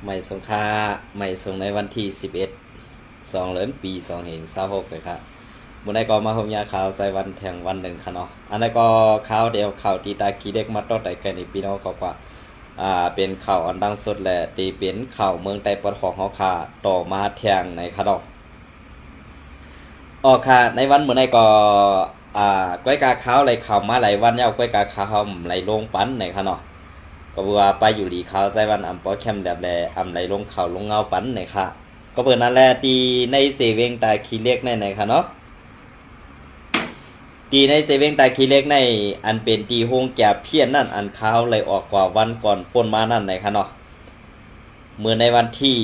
ไม่สงค่าไม่ส่งในวันที่11 2เดือนปี2026เลยครับมื้อใดก็มาพบยาข่าวใส่วันแทงวันหนึ่งค่ะเนาะอันนั้นก็ข่าวเดียวข่าวที่ตาขี้เด็กมาต่อได้กันนี่พี่น้องเขาว่าเป็นข่าวอันดังสุดแหละที่เป็นข่าวเมืองใต้ปดของเฮาค่ะต่อมาแทงในค่ะเนาะค่ะในวันมื้อใดก็ก้อยกาข่าวไหลข่าวมาหลายวันแล้วก้อยกาข่าวไหลลงปันในค่ะเนาะก็ว่าไปอยู่ดีข่าวใส่วันปอแคมแบบแลไหลลงข่าวลงเงาปันในค่ะก็เปิดนั่นแหละตีในเซเว่งตาขี้เล็กในค่ะเนาะตีในเซเว่งตาขี้เล็กในอันเป็นตีโฮงแก่เพี้ยนนั่นอันข่าวเลยออกกว่าวันก่อนป่นมานั่นในค่ะเนาะเมื่อในวันที่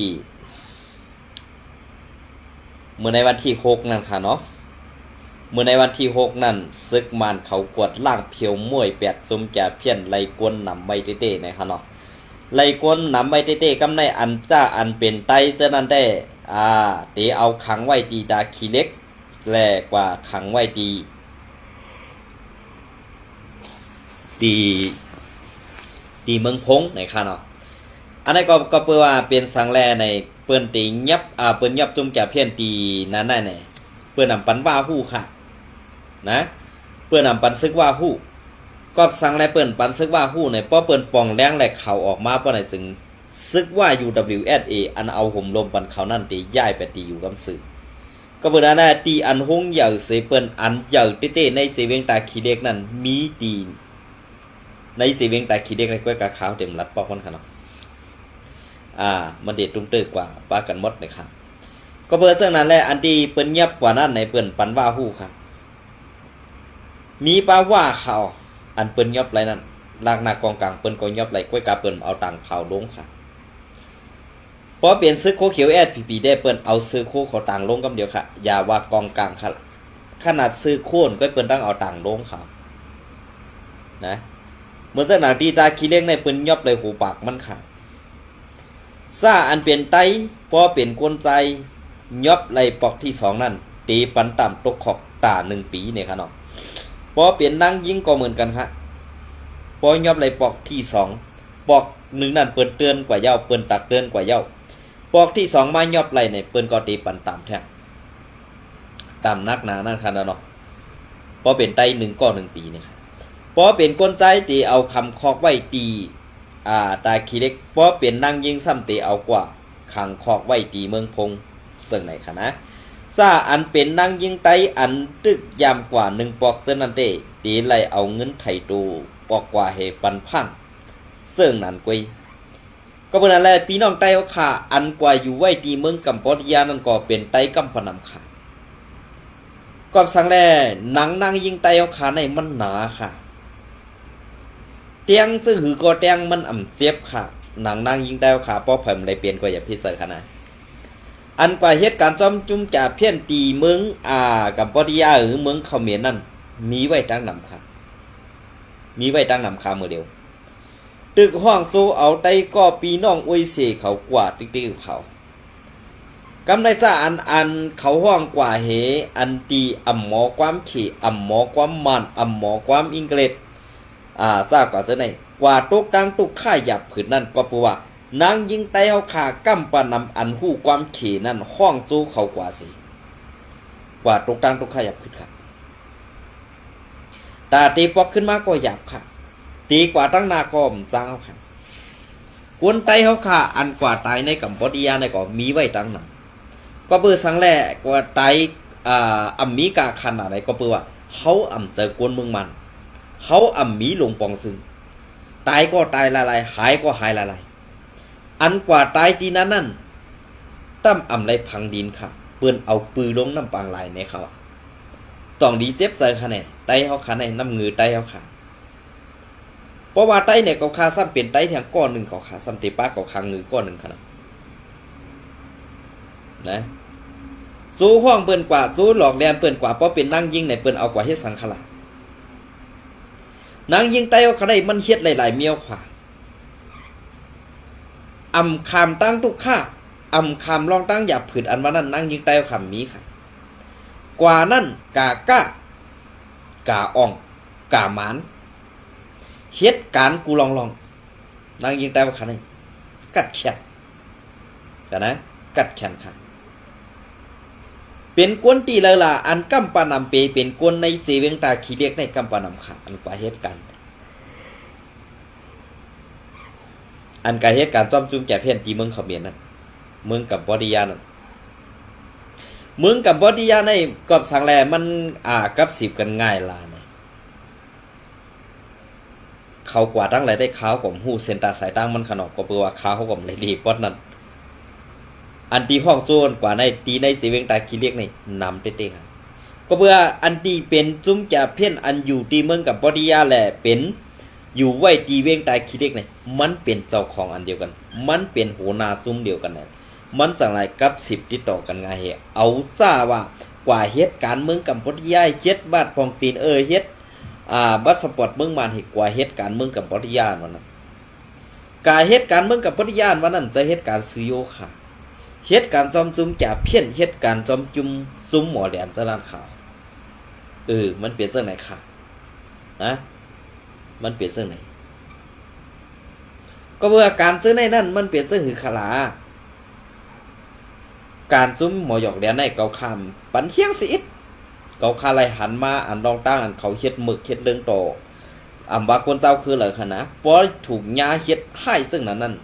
6นั่นค่ะเนาะเมื่อในวันที่6นั่นซึกมานเขากวดล่างเพียวมวยแปดซุมแก่เพี้ยนไลกวนนำไม่เต้ๆในค่ะเนาะไลกวนนำไม่เต้ๆกำในอันจ้าอันเป็นไตเจ้านั้นได้ตีเอาขังไว้ตีตาขี้เล็กแลกว่าขังไว้ตีเมืองพงในค่ะเนาะอันนั้นก็เพื่อว่าเป็นสังแลในเปิ้นตียับเปิ้นยับจุ่มแก่เพี้ยนตีนั้นได้เนี่ยเปิ้นนำปันว่าฮู้ค่ะนะเปิ้นนำปันซึกว่าฮู้ก็สังแลเปิ้นปันซึกว่าฮู้เนี่ยเพราะเปิ้นปองแรงแหลกเขาออกมาเพราะไหนจึงซึกว่า UWSA อันเอาห่มลมปันเขานั่นตีย้ายไปตีอยู่กำสือก็เปิ้นน่ะตีอันฮงเหย่าเสเปิ้นอันเหย่าเต้ๆในเซเวงตาขี้เด็กนั่นมีตีในเซเวงตาขี้เด็กในก้อยกาขาวเต็มรัดปอกมันค่ะเนาะมันเด็ดตุ้มเติกกว่าป้ากันหมดเลยครับก็เปิ้นเรื่องนั้นแหละอันที่เปิ้นเงียบกว่านั้นในเปิ้นปันว่าฮู้ครับมีป้าว่าเขาอันเปิ้นยอบไรนั่นลากหน้ากองกลางเปิ้นก็ยอบไรก้อยกาเปิ้นเอาตังข่าวลงค่ะพอเปลี่ยนซื้อโคเขียวแอดพีได้เปิ้นเอาซื้อโคเขาตังลงกับเดียวค่ะอย่าว่ากองกลางค่ะขนาดซื้อโคนก็เปิ้นตั้งเอาตังลงค่ะนะเมื่อสนาตีตาขี้เล็กในเปิ้นยอบเลยหูปากมันค่ะซ่าอันเปลี่ยนไตพอเปลี่ยนกวนใจยอบไรปอกที่2นั่นตีปันต่ำตกขอกตา1 ปีเนี่ยค่ะเนาะพอเปลี่ยนนั่งยิงก็เหมือนกันค่ะพอยอบไรปอกที่2ปอก1นั่นเปิ้นเตือนกว่าเย้าเปิ้นตักเตือนกว่าเย้าปอกที่2มายอบไรเนี่ยเปิ้นก็ตีปันต่ำแท้ต่ำนักหนานั่นค่ะเนาะพอเป็นไต1ก็1 ปีเนี่ยค่ะพอเป็นกวนใจตีเอาคำคอกไว้ตีตาขี้เล็กพอเปลี่ยนนั่งยิงซ้ำตีเอากว่าขังคอกไว้ตีเมืองพงซึ่งไหนค่ะนะซ่าอันเป็นนั่งยิงไตอันตึกยามกว่า1 ปอกเส้นนั้นเต้ตีไล่เอาเงินไถตูปอกกว่าเหปันพังซึ่งนั้นกุยก็เป็นอะไรพี่น้องไตเอาขาอันกว่าอยู่ไว้ตีเมืองกัมพูชานั่นก็เป็นไตกำพนำขาก็สังแลนั่งยิงไตเอาขาในมันหนาค่ะเตียงซื้อหือก็เตียงมันเจ็บค่ะนั่งยิงไตเอาขาป้อเพิ่มเลยเปลี่ยนก็อย่าพิเศษขนาดอันกว่าเหตุการณ์จอมจุ่มจ่าเพี้ยนตีเมืองกัมพูชาหรือเมืองเขมรนั่นมีไว้ตั้งนำค่ะมือเดียวตึกห้องโซเอาไตก็ปีน้องอวยเสเขากว่าติ๊กเขากำไรซะอันเขาห้องกว่าเหอันตีหมอความขี่หมอความมันหมอความอังกฤษทราบกว่าเสไหนกว่าตกดังตุกข่ายหยับผืนนั่นก็เพราะว่านางยิงไตเอาขากำปานำอันหู้ความขี่นั่นห้องสู้เขากว่าสิกว่าตกดังตุกข่ายหยับขึ้นค่ะตาตีปอกขึ้นมาก็หยับค่ะตีกว่าตั้งนาก็มจ้างเอาค่ะกวนไตเขาค่ะอันกว่าตายในกัมพูชาในก็มีไว้ตั้งนั้นก็เบื่อสังแหล่กว่าไตมีกาขนาดไหนก็เบื่อว่าเขาเจอกวนเมืองมันเขามีลงปองซึ่งตายก็ตายละลายหายก็หายละลายอันกว่าตายทีนั้นตั้มไรพังดินค่ะเปื้อนเอาปืนลงน้ำปางลายในเขาต้องดีเจ็บใจค่ะเนี่ยไตเขาขาในน้ำมือไตเขาขาเพราะว่าไตเนี่ยเขาขาซ้ำเป็นไตแทงก้อนหนึ่งเขาขาซ้ำตีป้าเขาคางมือก้อนหนึ่งขนาดนะสู้ห้องเปื้อนกว่าสู้หลอกแลนเปื้อนกว่าเพราะเป็นนั่งยิงในเปื้อนเอากว่าเฮ็ดสังขลานางยิงไตเอาขาได้มันเฮ็ดหลายๆเมียวขวาคามตั้งทุกข้าคามลองตั้งหยาบผืนอันว่านั้นนางยิงไตเอาคำมีค่ะกว่านั่นกาก้ากาอ่องกาหมานเฮ็ดการกูลองนางยิงไตเอาขาได้กัดแขก กันนะกัดแขนขาเป็นกวนตีเลยล่ะอันกำปานำเปเป็นกวนในเสเวงตาขี้เล็กในกำปานำขาอันกว่าเหตุการณ์อันการเหตุการณ์ซ่อมจุ่มแก่เพี้ยนตีเมืองเขมรนั่นเมืองกับบอดียานั่นเมืองกับบอดียาในกอบสังแลมันกับสิบกันง่ายล่ะเนี่ยเขากว่าตั้งไรได้ขาวกับหูเซนตาสายตั้งมันขนอกก็เปว่าขาวเขากับไรรีปอดนั่นอันตีห้องโซนกว่าในตีในเสเวงตาขี้เล็กในนำเต้ๆครับก็เพื่ออันตีเป็นจุ่มแก่เพี้ยนอันอยู่ตีเมืองกับบอดียาแหละเป็นอยู่ไว้ตีเวงตายขี้เล็กเนี่ยมันเป็นเจ้าของอันเดียวกันมันเป็นโหนาซุ้มเดียวกันเนี่ยมันสั่งไรกับสิบติดต่อกันไงเหเอาซะว่ากว่าเฮ็ดการเมืองกัมพูชาเฮ็ดบาดพองตีนเฮ็ดบัตสปอร์ตเมืองมานเหกว่าเฮ็ดการเมืองกัมพูชาวันนั้นการเฮ็ดการเมืองกัมพูชาวันนั้นจะเฮ็ดการซื้อโยค่ะเฮ็ดการจอมจุ่มจ่าเพี้ยนเฮ็ดการจอมจุ่มซุ้มหมอแหลมสนานข่าวมันเปลี่ยนเรื่องไหนค่ะนะมันเปลี่ยนเรื่องไหนก็เมื่อการซื้อในนั่นมันเปลี่ยนเรื่องหือขลาการซุ้มหมอหยอกแหลมในเกาคำปันเที่ยงสิเกาคาไรหันมาอันดองตั้งอันเขาเฮ็ดหมึกเฮ็ดเรื่องโตว่าคนเจ้าคือเหลือขนาดเพราะถูกยาเฮ็ดให้ซึ่งนั้น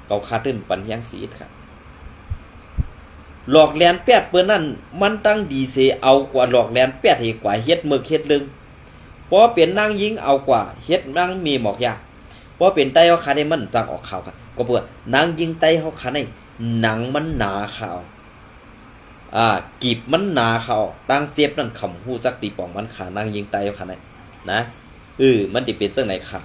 เกาคาตื้นปันเที่ยงสิครับหลอกแหลนแปดเปิ้นนั่นมันตั้งดีเสเอากว่าหลอกแหลนแปดให้กว่าเฮ็ดหมึกเฮ็ดเรื่องเพราะเป็นนางยิงเอากว่าเฮ็ดนางมีหมอกยาเพราะเป็นไตเขาขาได้มันจังออกข่าวครับก็เพื่อนางยิงไตเขาขาได้หนังมันหนาข่าวกีบมันหนาข่าวตั้งเจ็บนั่นขำหูจักตีป่องมันขานางยิงไตเขาขาได้นะมันสิเป็นจังไหนครับ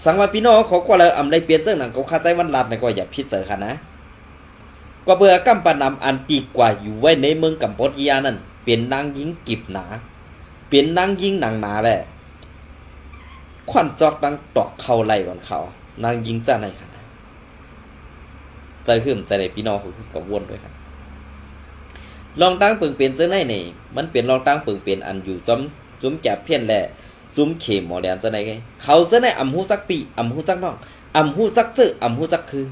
สังว่าพี่น้องเขาก็เลยอำได้เปลี่ยนจังหนังเขาคาใจวันลัดก็อย่าพิจารณานะก็เบื่อกำปานำอันปีกว่าอยู่ไว้ในเมืองกัมพูชานั่นเป็นนางยิงกีบหนาเป็นนางยิงหนังหนาแหละควันจอกดังตอกเข้าไหลก่อนเขานางยิงจ้าไหนค่ะใจขึ้นใจในพี่น้องเขาขึ้นกับวนด้วยครับลองตั้งเปิงเป็นเจ้าไหนนี่มันเป็นลองตั้งเปิงเป็นอันอยู่ซุ้มจับเพี้ยนแหละซุ้มเข็มหมอแดนเจ้าไหนไงเขาเจ้าไหนอำหูสักปีอำหูสักน้องอำหูสักซื้ออำหูสักคือ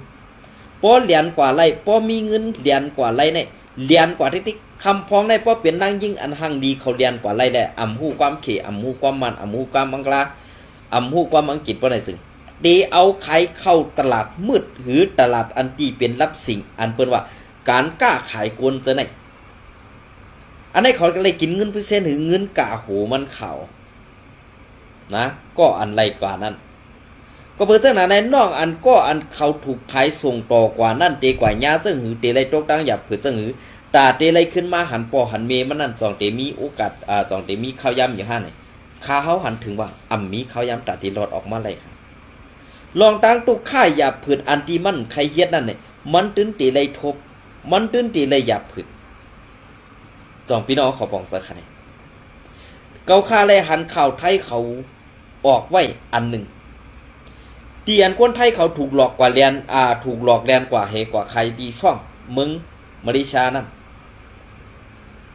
ป้อเหรียญกว่าไรป้อมีเงินเหรียญกว่าไรเนี่ยเหรียญกว่าทิกคำพ้องได้ป้อเป็นนางยิงอันหังดีเขาเหรียญกว่าไรได้อำหูความเขอำหูความมันอำหูความมังกราอำหูความอังกฤษป้อไหนซึ่งดีเอาใครเข้าตลาดมืดหรือตลาดอันที่เป็นรับสิ่งอันเปิ้นว่าการกล้าขายกวนจะไหนอันนี้เขาก็เลยกินเงินเปอร์เซ็นต์หรือเงินกาโหมันเข่านะก็อันไรกว่านั้นก็เพื่อเท่านั้นในนอกอันก็อันเขาถูกขายส่งต่อกว่านั่นเตกว่ายาซึ่งหือเตไรตกตั้งหยับเผื่อซึ่งหือตาเตไรขึ้นมาหันปอหันเมมันนั่นสองเตมีโอกาสสองเตมีข้าวยำอย่างห้าไหนข้าเขาหันถึงว่ามีข้าวยำตาตีรอดออกมาเลยครับลองตั้งตุกข่ายหยับผืดอันที่มันใครเฮ็ดนั่นเนี่ยมันตื้นเตไรทบมันตื้นเตไรหยับผืดสองพี่น้องเขาปองสักขนาดเกาคาเลยหันข่าวไทยเขาออกไว้อันหนึ่งที่อันคนไทยเขาถูกหลอกกว่าแลนถูกหลอกแลนกว่าเฮกว่าใครดีซ่องเมืองมาเลเซียนั่น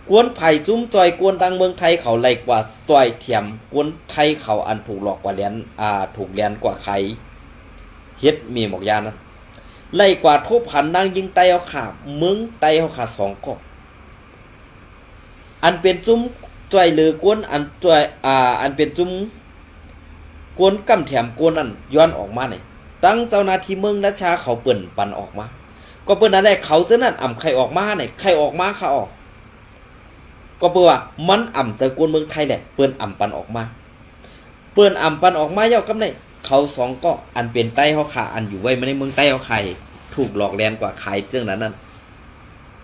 กวนไผ่จุ้มจอยกวนดังเมืองไทยเขาไล่กว่าซอยเทียมกวนไทยเขาอันถูกหลอกกว่าแลนถูกแลนกว่าใครเฮ็ดมีหมอกยานั่นไล่กว่าทุบหันนางยิงไตเอาขาเมืองไตเอาขาสองก็อันเป็นจุ้มจอยหรือกวนอันจอยอันเป็นจุ้มกวนกำแถมกวนนั่นย้อนออกมาเนี่ยตั้งเจ้าหน้าที่เมืองราชาเขาเปิ่นปันออกมาก็เปิ่นอะไรเขาเส้นนั่นใครออกมาเนี่ยใครออกมาเขาออกก็เปิ่นว่ามันเจอกวนเมืองไทยแหละเปิ่นปันออกมาเปิ่นปันออกมาเย้ากำเนี่ยเขาสองก็อันเป็นไต้เขาขาอันอยู่ไว้ไม่ในเมืองไต้เขาใครถูกหลอกแลนกว่าใครเรื่องนั้นนั่น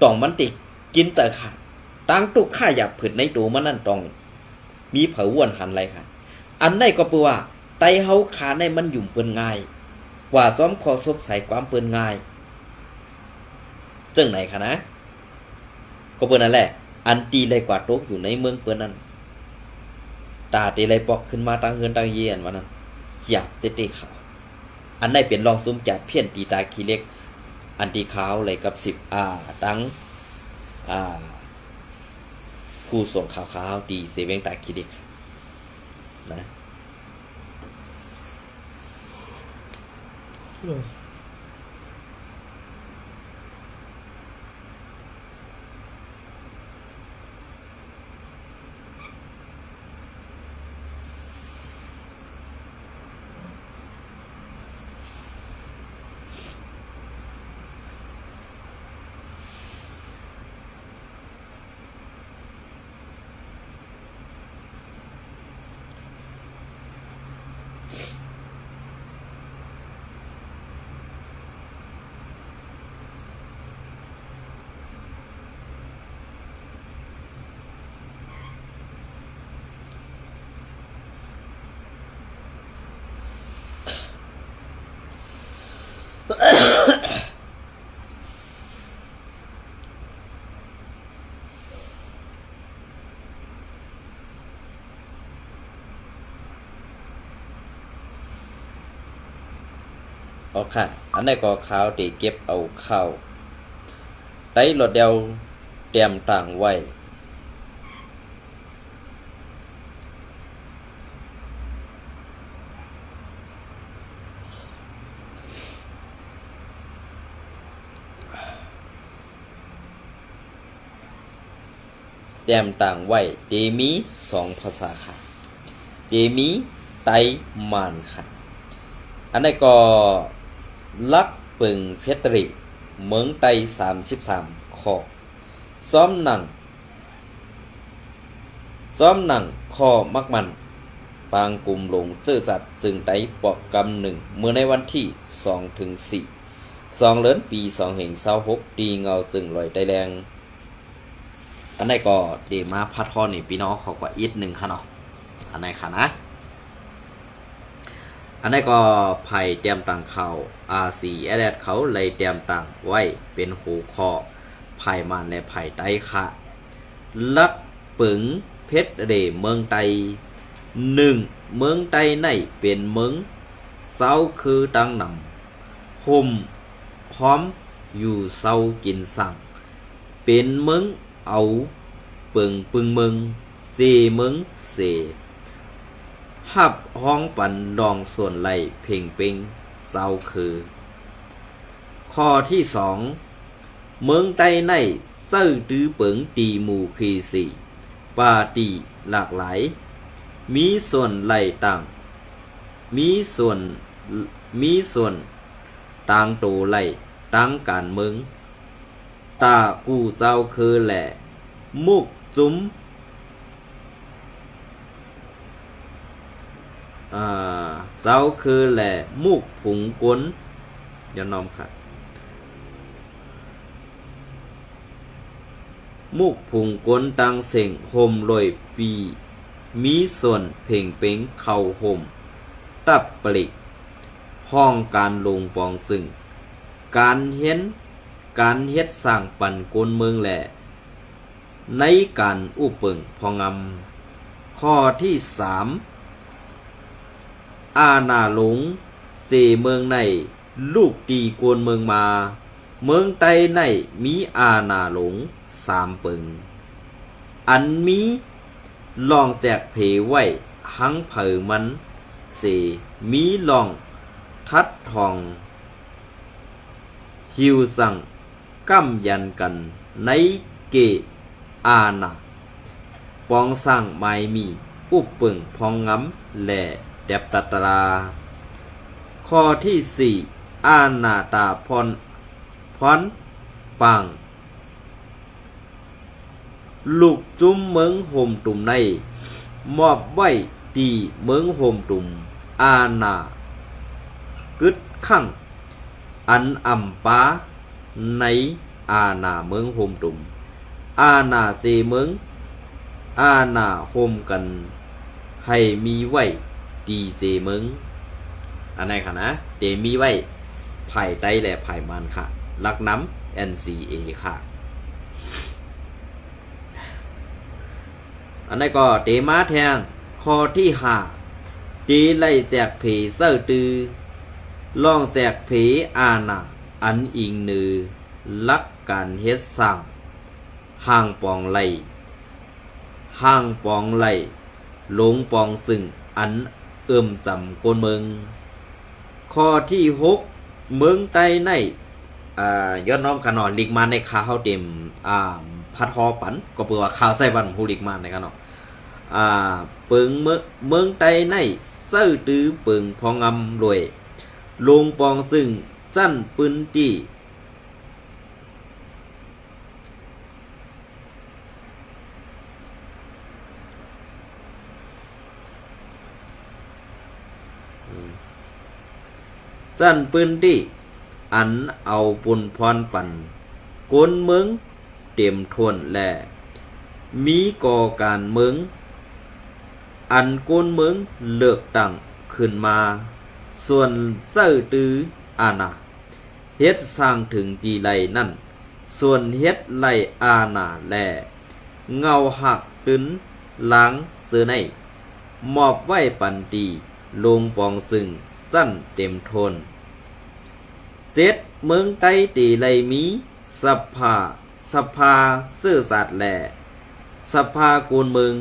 ต้องมันติกินเจอขาตั้งตุกข่าหยาบผืดในตัวมันนั่นต้องมีเผาว่วนหันไรค่ะอันไหนก็เปิ่นว่าไตเฮาขาในมันหยุ่มเปิ้นง่ายกว่าซ้อมคอซบใส่ความเปิ้นง่ายจังไหนคะนะก็เปิ้นนั่นแหละอันตีเลยกว่าตกอยู่ในเมืองเปิ้นนั้นตาตีเลยปอกขึ้นมาตั้งเฮือนตั้งเยียนวันนั้นหยาบเตะขาวอันไหนเป็นรองซุ้มจัดเพี้ยนตีตาขี้เล็กอันตีขาวเลยกับ10ตั้งผู้ส่งขาวๆตีเสเวงตาขี้เล็กนะ เอาค่ะอันนี้ก็ข้าวตีเก็บเอาข้าวได้รถเดียวเตรียมต่างไว้เตรียมต่างไว้เดมี2ภาษาค่ะเดมีไตมานค่ะอันนี้ก็ลักปึงเพชรริเมืองไต33ข้อซ้อมหนังข้อมักมันปางกลุ่มหลงซื่อสัตย์จึงได้ปอกกำ1เมื่อในวันที่2 ถึง 4 2 เดือนปี2526ดีเงาซึ่งลอยได้แรงอันนี้ก็เดมาพัดทอนี่พี่น้องขอกว่าอีก1ค่ะเนาะอันนี้ค่ะนะอันนี้ก็ไผ่เตรียมต่างเขาRC แอดเขาเลยเตรียมต่างไว้เป็นหูคอไผ่มันและไผ่ไตค่ะลักปึงเพชรเดเมืองไต1เมืองไตในเป็นเมืองเศร้าคือตั้งนำห่มพร้อมอยู่เศร้ากินสั่งเป็นเมืองเอาปึงเมืองเสเมืองเสหับห้องปันดองส่วนไหลเพ่งเป่งเศร้าคือข้อที่2เมืองไตในเซ้อตื้อเปิงตีหมู่คีสีปาตีหลากหลายมีส่วนไหลต่างมีส่วนต่างโตไหลต่างการเมืองตากูเจ้าคือแหละมุกจุ้มเจ้าคือแหละมุกผงกวนอย่านอมค่ะมุกผงกวนตังเสียงห่มลอยปีมีส่วนเพ่งเป่งเข่าห่มตับปลิกห้องการลงปองซึ่งการเฮ็ดสร้างปันกวนเมืองแหละในการอุปเปิงพองำข้อที่3อาณาหลงเสเมืองในลูกตีกวนเมืองมาเมืองไตในมีอาณาหลง3ปึงอันมีลองแจกเพไว้หังเผอมันเสมีลองทัดทองหิวสั่งกั้มยันกันในเกอาณาปองสร้างไม้มีอุปปึงพองงำและเดบตัตลาข้อที่4อาณาตาพรปังลูกจุ้มเมืองห่มตุ่มในมอบไว้ตีเมืองห่มตุ่มอาณากึดขังอันอำปาในอาณาเมืองห่มตุ่มอาณาเสเมืองอาณาห่มกันให้มีไว้ตีเสเมืองอันไหนค่ะนะเดมีไว้ไผ่ไตและไผ่มันค่ะลักน้ำ NCA ค่ะอันนี้ก็เตมาแทงข้อที่5ตีไล่แจกเพเซอร์ตือลองแจกเพอาณาอันอิงนือลักการเฮ็ดสร้างห่างปองไหลลงปองซึ่งอันจำกนเมืองข้อที่6เมืองไตในย้อนน้อมขนอนลิกมาในคาเฮาเต็มพัดฮอปันก็เปว่าข่าวใส่บันฮูลิกมาในกันเนาะเปิงเมืองไตในเซ้อตื้อเปิงพองรวยลงปองซึ่งจั่นปืนตีจั่นปืนตีอันเอาปุนพรปันกนเมืองเต็มทวนแลมีก่อการเมืองอันกนเมืองเลือกตั้งขึ้นมาส่วนเซ้อตื้ออาณา เฮ็ดสร้างถึงดีไลนั่นส่วนเฮ็ดไลอาณาแลเงาหักตึนล้างเสือในมอบไว้ปันตีลงปองซึ่งสั้นเต็มทนเจ็ดเมืองไต้ตีไลมีสภาซื่อสัตย์แหล่สภากูลเมือง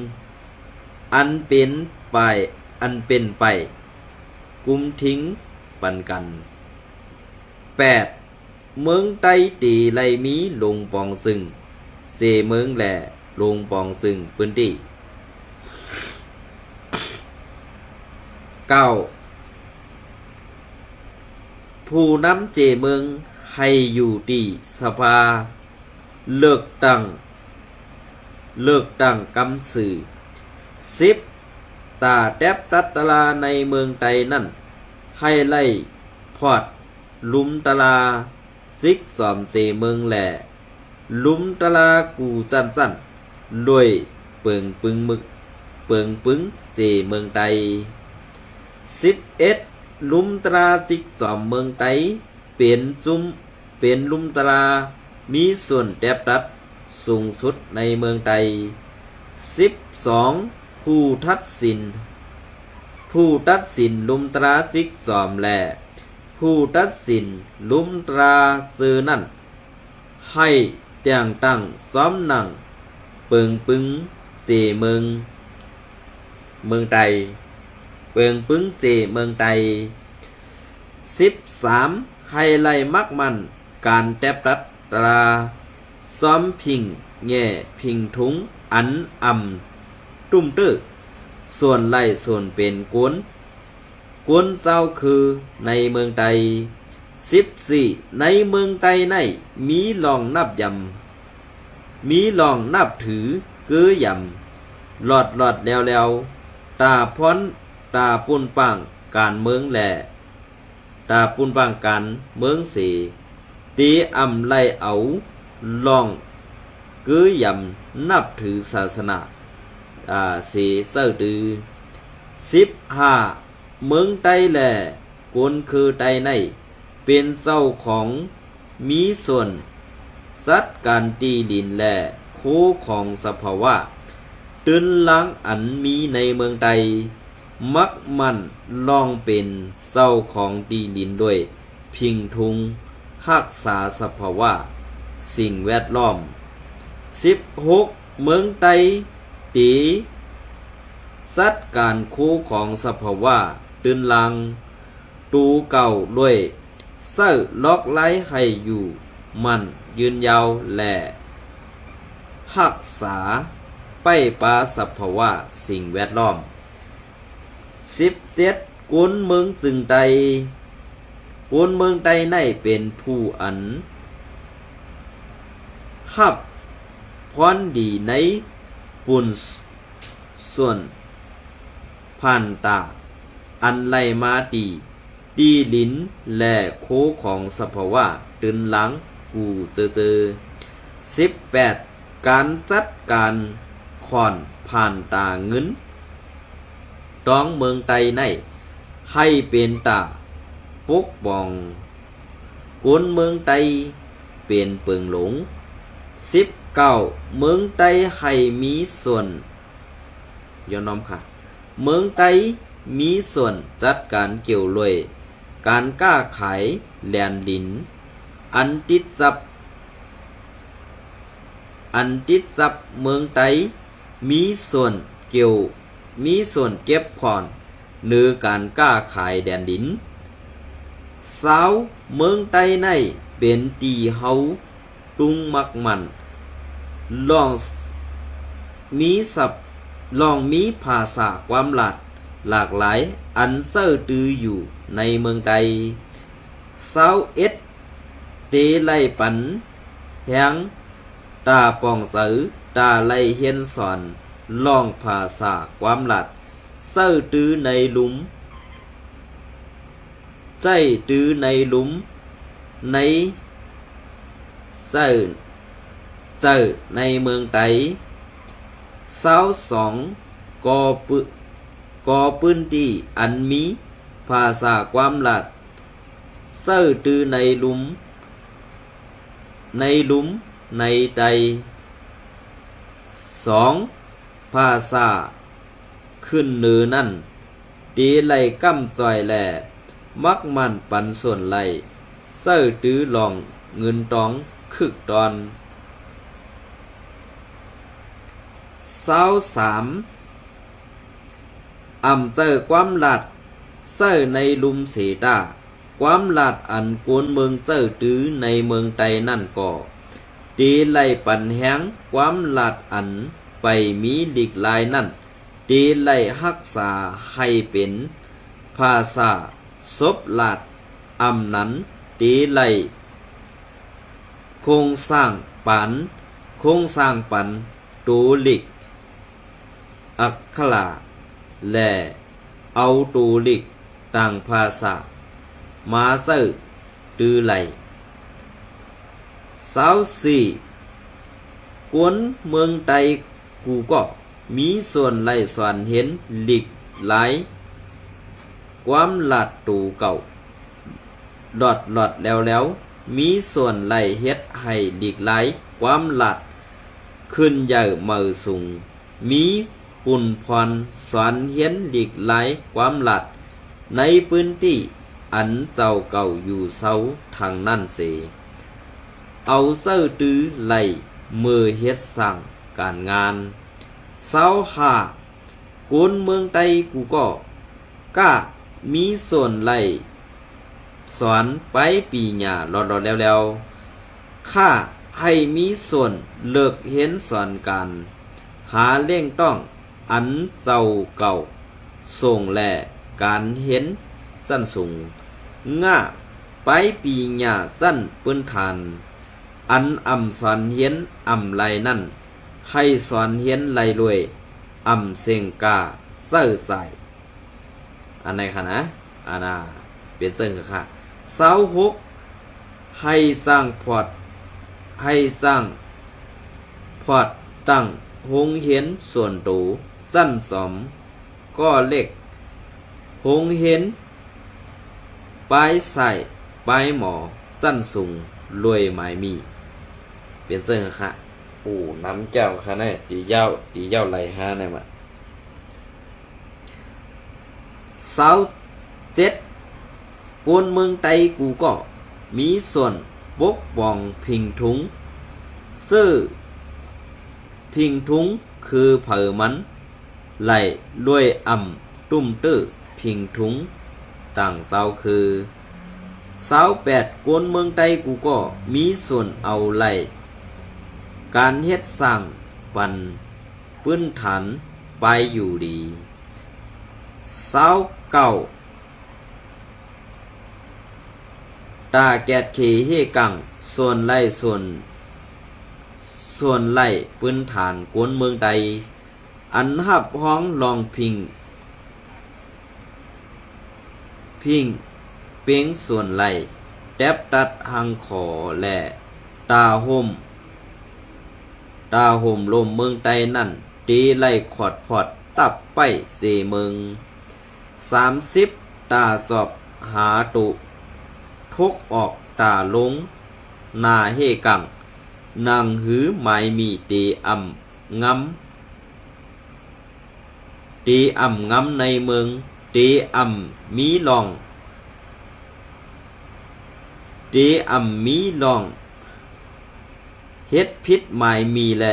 อันเป็นไปกุมทิ้งปันกัน8เมืองไต้ตีไลมีลงปองซึ่งเสเมืองแหล่ลงปองซึ่งพื้นที่9ผู้นำเจเมืองให้อยู่ที่สภาเลือกตั้งกำสื่อ10ตาแทบรัตตลาในเมืองไทยนั่นให้ไล่พอดลุมตลาซิกสอมเจเมืองแหล่ลุมตลากูสั้นรวยเปิงปึงเจเมืองไทย11ลุมตราซิกสอมเมืองไทยเป็นลุมตรามีส่วนแทบรัดสูงสุดในเมืองไทย12ผู้ตัดสินลุมตราซิกสอมแลผู้ตัดสินลุมตราซื้อนั่นให้แต่งตั้งซ้อมหนังเปิงปึงเจเมืองไทยเปิงปึงเจเมืองไทย13ให้ไล่มักมันการแทบรัดตราซ้อมพิงแง่พิงทุงอันตุ้มตื้อส่วนไล่ส่วนเป็นกวนเจ้าคือในเมืองไทย14ในเมืองไทยในมีลองนับถือกือยำหลอดแล้วตาพ้อนตาปุ้นปังการเมืองแหล่ตาปุ้นปังการเมืองสีตีไล่เอาลองกือยำนับถือศาสนาสีเสื้อตือ15เมืองไทยแหล่กวนคือไทยในเป็นเจ้าของมีส่วนสัดการตีดินแหล่คู่ของสภาวะตื่นล้างอันมีในเมืองไทยมักมันลองเป็นเจ้าของตีดินด้วยพิงทุงรักษาสภาวะสิ่งแวดล้อม16เมืองไทยตีสัดการคู่ของสภาวะตื่นลังตูเก่าด้วยเสื้อล็อกไล่ให้อยู่มันยืนยาวแหล่รักษาไปปาสภาวะสิ่งแวดล้อม17กุนเมืองจึงไตในเป็นผู้อันฮับพรดีในปุ่นส่วนผ่านตาอันไล่มาดีลิ้นและโคของสภาวะตื่นหลังกูเจอ18การจัดการขอนผ่านตาเงินต้องเมืองไทยในให้เป็นตาปกป้องคนเมืองไทยเป็นเปิงหลง19เมืองไทยให้มีส่วนย้อนน้อมค่ะเมืองไทยมีส่วนจัดการเกี่ยวเลยการค้าขายแลนดินอันติดทรัพย์เมืองไทยมีส่วนเก็บผ่อนหรือการค้าขายแดนดิน20เมืองไทยในเป็นตีเฮาตุงมักมันลองมีภาษาความหลากหลายอันเสื่อตืออยู่ในเมืองไทย21เตไลปันแหงตาปองสือตาไลเฮียนสอนลองภาษาความหลัดเสื่อตือในหลุมใจตือในหลุมในเสื่อในเมืองไทย22กอพื้นที่อันมีภาษาความหลัดเสื่อตือในหลุม ในหลุมในใดสองภาษาขึ้นเนือนั่นตีไหลกั้มจอยแหล่มักมันปันส่วนไหลเสื้อตื้อหลองเงินตองคึกตอน23เจอความหลัดเสื้อในลุมเสตาความหลัดอันกวนเมืองเสื้อตื้อในเมืองไตนั่นก่อตีไหลปันแหงความหลัดอันไปมีดิกลายนั่นตีไหลรักษาให้เป็นภาษาศพหลัดนั้นตีไหลโครงสร้างปันตูลิกอักขระและเอาตูลิกต่างภาษามาเซอร์ตือไหล24กวนเมืองไตกูก็มีส่วนไหลส่วนเห็นหลีกหลายความหลัดตูเก่าหลอดแล้วมีส่วนไหลเฮ็ดให้หลีกหลายความหลัดขึ้นใหญ่เมือสูงมีปุ่นพรสอนเห็นหลีกหลายความหลัดในพื้นที่อันเจ้าเก่าอยู่เศร้าทางนั่นเสเอาเสื้อตื้อไหลมือเฮ็ดสั่งการงาน25กุนเมืองไตกูก็กล้ามีส่วนไหลสอนไปปีหญ้าหลอดแล้วข้าให้มีส่วนเลิกเห็นสอนการหาเล่งต้องอันเจ้าเก่าส่งแลการเห็นสั้นสูงง่าไปปีหญ้าสั้นปื้นทานอันสอนเห็นไหลนั่นให้สอนเห็นไหลรวยเสียงกาเสื้อใส่อันไหนคะนะอันเปลี่ยนเสื้อค่ะ26ให้สร้างพอร์ตตั้งหงเห็นส่วนตูสั้นสมก็เล็กหงเห็นปลายใส่ปลายหมอสั้นสูงรวยหมายมีเปลี่ยนเสื้อค่ะโอ้น้ำเจ้าค่ะเนี่ยตีเย้าไหลห้าเนี่ยมา27กวนเมืองไตกูก็มีส่วนปกป้องพิงทุงซื่อพิงทุงคือเผอมันไหลด้วยตุ้มตื้อพิงทุงต่างเศร้าคือ28กวนเมืองไตกูก็มีส่วนเอาไหลการเฮ็ดสร้างปันพื้นฐานไปอยู่ดี29ตาแกดเขเฮกังส่วนไล่พื้นฐานกวนเมืองใดอันหับห้องลองพิงเปียงส่วนไล่แดบตัดหังขอและตาห่มลมเมืองใดนั่นตีไล่ขอดพอดตับไปเสเมือง30ตาสอบหาตุทุกออกตาลงนาเฮกังนางหือหมายมีตีงำในเมืองตีมีลองเฮ็ดพิษหมายมีแล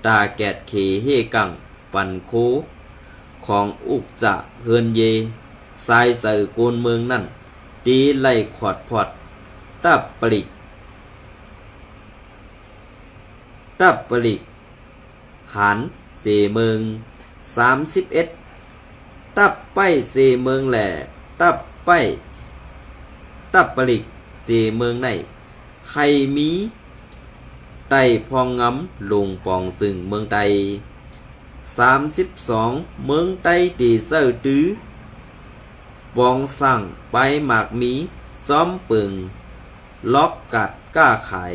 ตาแกดเขเฮกังปันโคของอุกจะเฮินเยสายเสือโกนเมืองนั่นตีไล่ขอดพอดตับปลิกหานเจเมือง31ตับไปเจเมืองแหล่ตับปลิกเจเมืองในให้มีไตพองงำลงปองซึ่งเมืองไต32เมืองไตตีเซอร์ตื้อปองสั่งไปหมากมีซ้อมปึงล็อกกัดก้าไข่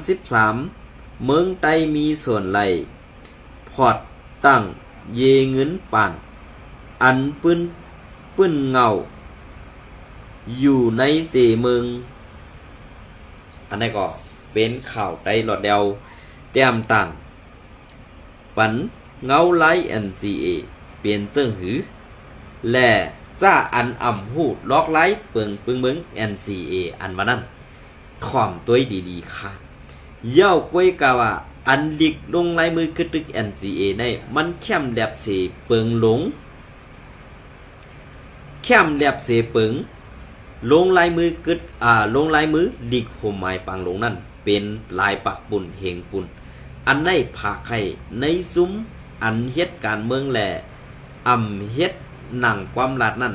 33เมืองไตมีส่วนไหลพอดตั้งเยเงินป่านอันปื้นเงาอยู่ในเสเมืองอันนี้ก็ เป็นข่าวใดหลอดเดียวแต้มต่างปันเงาไล NCA เปลี่ยนเสื่องหือและจ้าอันอ่ำหูล็อกไลเปิงปึงมึง NCA อันว่านั้นถ่อมตัวดีๆค่ะเย้ากวยกาว่าอันลิกลงลายมือกึตึก NCA ในมันเข้มแลบเสเปิงหลงเข้มแลบเสเปิงลงลายมือกึดลงลายมือลิกโฮมไม้ปังหลงนั่นเป็นลายปักปุ่นเฮงปุ่นอันในผาไข่ในซุ้มอันเฮ็ดการเมืองแหล่อ่ำเฮ็ดหนังความลาดนั่น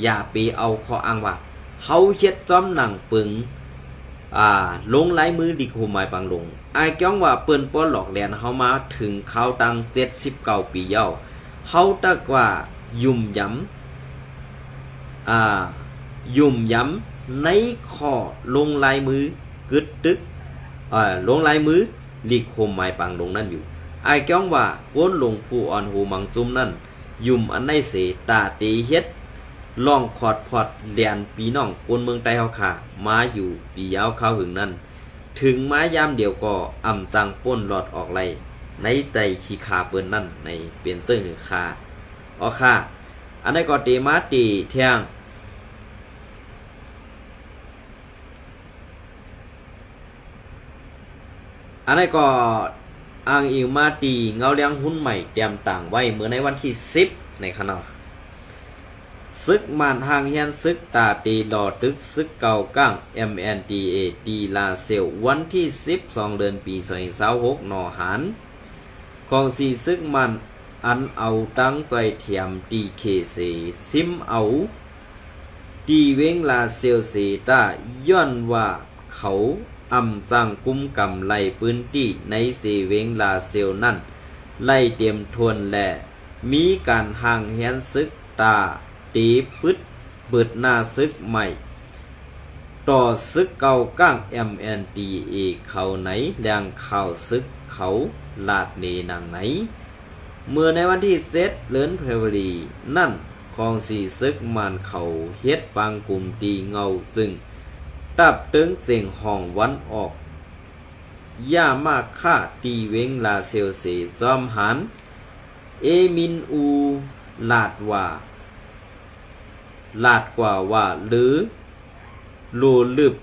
อย่าไปเอาข้ออ้างว่าเฮาเฮ็ดจอมหนังปึงลงลายมือดิกโฮมายปังลงอายจ้องว่าเปิ้นป้อหลอกแลนเฮามาถึงเขาตั้ง79ปีเย้าเฮาตักว่ายุ่มย้ำในข้อลงลายมือกึดตึกลงลายมือลิกโฮมไม้ปังลงนั่นอยู่อายจ้องว่าก้นลงผู้อ่อนหูมังซุมนั่นยุ่มอันในเสตาตีเฮ็ดล่องขอดพอดเลียนปีน้องคนเมืองใต้เฮาค่ะมาอยู่ปียาวเข้าหึงนั้นถึงมายามเดียวก็อ่ำตังป้นหลอดออกไหลในไตขี้ขาเปิ้นนั่นในเปลี่ยนเสื้อหือคาค่ะอันนี้ก็ตีมาตีเที่ยงอันนี้ก็อ้างอิงมาตีเงาเลี้ยงหุ้นใหม่เตรียมต่างไว้เมื่อในวันที่10ในคณะซึกมานทางเฮียนซึกตาตีดอตึกซึกเก่าก้าง MNDA ตีลาเซลวันที่12เดือนปี2026นอหารของสีซึกมันอันเอาตั้งใส่เทียมตีเคเสซิมเอาตีเวงลาเซลเซตาย้อนว่าเขาอำสร้างกุมกำไล่พื้นที่ในเซเวงลาเซลนั่นไล่เตรียมทวนและมีการห่างเฮียนซึกตาตีปึดเบิดหน้าซึกใหม่ต่อซึกเก่าก้าง MNDA เขาไหนแรงข่าวซึกเขาลาดเนนางไหนเมื่อในวันที่7เดือนเฟบรุรีนั่นของสีซึกมันเขาเฮ็ดปางกลุ่มตีเงาซึ่งตับตึงเสียงห้องวันออกย่ามากค่าตีเวงลาเซลเซซอมหันเอมินอูลาดกว่าว่าหรือโลลึบ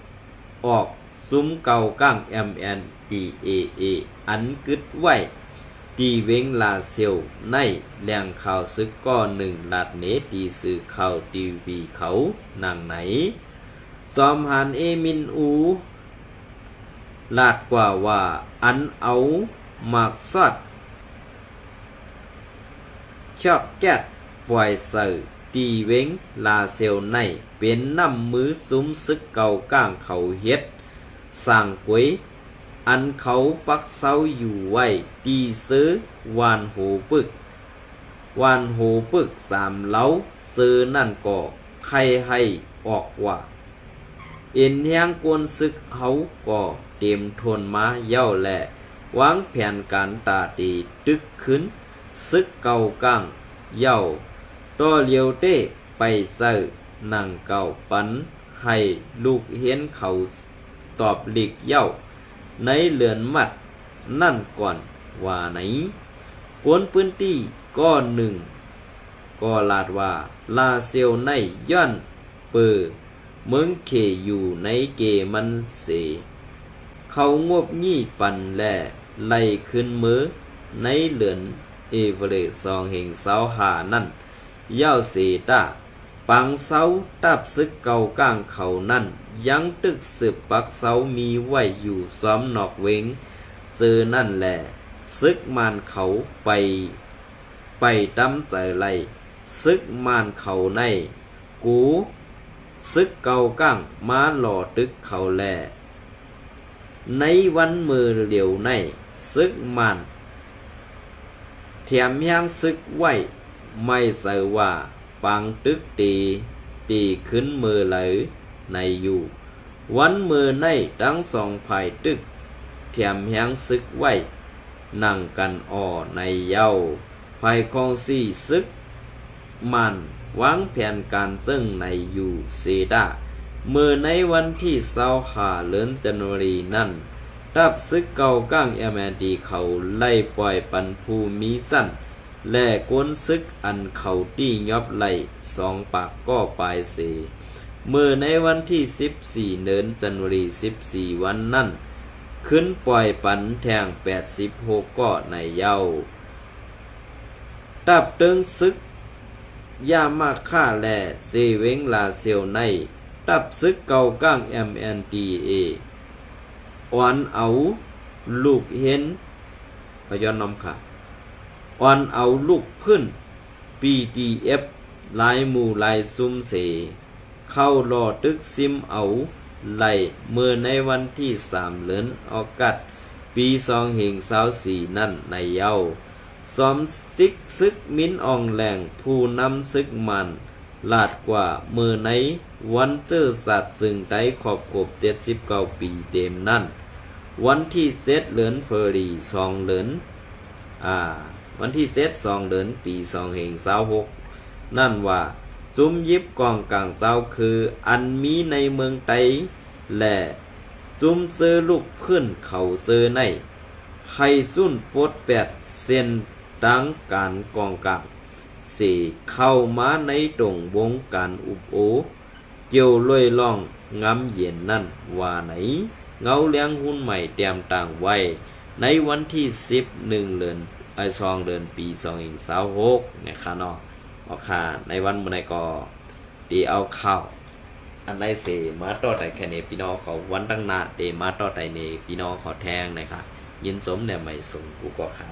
ออกซุ้มเก่าก้าง MNDAA อันกึดไว้ตีเวงลาเซลในแหล่งข่าวซึกก้อนหนึ่งลาดเนตีสื่อข่าวทีวีเขานางไหนซอมหันเอมินอูลาดกว่าว่าอันเอาหมากซอดชอบแก๊ดปล่อยเสือตีเวงลาเซลในเป็นน้ำมือซุ้มซึกเก่าก้างเขาเฮ็ดสร้างกวยอันเขาปักเสาอยู่ไว้ตีซื้อวานโหปึก3เล้าซื้อนั่นก็ใครให้ออกว่าเอ็นแห้งกวนซึกเฮาก็เต็มทนมาเย้าแหละวางแผนการตาตีตึกขึ้นซึกเก่าก้างเย้าต่อเลียวเต้ไปเสิร์นั่งเก่าปันให้ลูกเห็นเขาตอบหลีกเย้าในเลือนมัดนั่นก่อนว่าไหนกวนพื้นที่ก้อนหนึ่งก็ลาดว่าลาเซลในย้อนเปิเมืองเขอยู่ในเกมันเสเขางบยี่ปันแลไล่ขึ้นมือในเลือนเอเวอเรซองแห่งเสาหานั่นเย้าเสตาปังเสาตับซึกเก่าก้างเขานั่นยังตึกสืบปักเสามีไว้อยู่ซ้อมนอกเวงซื้อนั่นแหละซึกมานเขาไปตั้มใส่ไหลซึกมานเขาในกูซึกเก่าก้างมาหล่อตึกเขาแลในวันมือเดียวในซึกมันแถมยังซึกไว้ไม่ใส่ว่าปังตึกตีขึ้นมือไหลในอยู่วันมือในทั้งสองฝ่ายตึกแถมยังซึกไว้นั่งกันอ่อในเย้าฝ่ายของสี่ซึกมันวางแผนการซึ่งในอยู่เซดาเมื่อในวันที่25เดือนธันวาคมนั้น ดับซึกเก่าก้างMND เขาไล่ปล่อยปันภูมีสั้นและกวนซึกอันเขาตี้ยอบไหล2ปากก็ปลายเสเมื่อในวันที่14เดือนจันวารี14วันนั้นขึ้นปล่อยปันแทง86ก็ในเย้าดับเติงซึกยามาค่าและเซเวงลาเซียวในดับซึกเก่าก้าง MNDA อ่อนเอาลูกเห็นพย้อนนำค่ะอ่อนเอาลูกพื้น PDF ลายหมู่ลายซุ่มเสเข้ารอตึกซิมเอาไหลเมื่อในวันที่3เดือนออกัสปี2524นั่นในเย้าซ้อมซิกซึกมิ้นอองแหลงผู้นำซึกมันลาดกว่าเมื่อในวันเจอสัตว์ซึ่งได้ขอบครบ79ปีเต็มนั่นวันที่7เดือนเฟอรี2เดือนวันที่7 2เดือนปี2526นั่นว่าจุ้มยิบกองกลางเจ้าคืออันมีในเมืองไตและจุ้มเจอลูกพื้นเขาเจอในให้สุ่นปด8เส้นดังการกองกลางเสเข้ามาในตรงวงการอุบโอเกี่ยวลอยล่องงำเย็นนั่นว่าไหนเงาเลี้ยงหุ้นใหม่เตรียมต่างไว้ในวันที่11เดือน2เดือนปี2526นะคะเนาะเอาค่ะในวันมื้อใดก็ตีเอาข้าวอันใดเสมาต่อแต่แค่นี้พี่น้องเขาวันตั้งนาเตมาต่อแต่นี้พี่น้องขอแทงนะคะยินสมเนี่ยไม่สมกูก็ค่ะ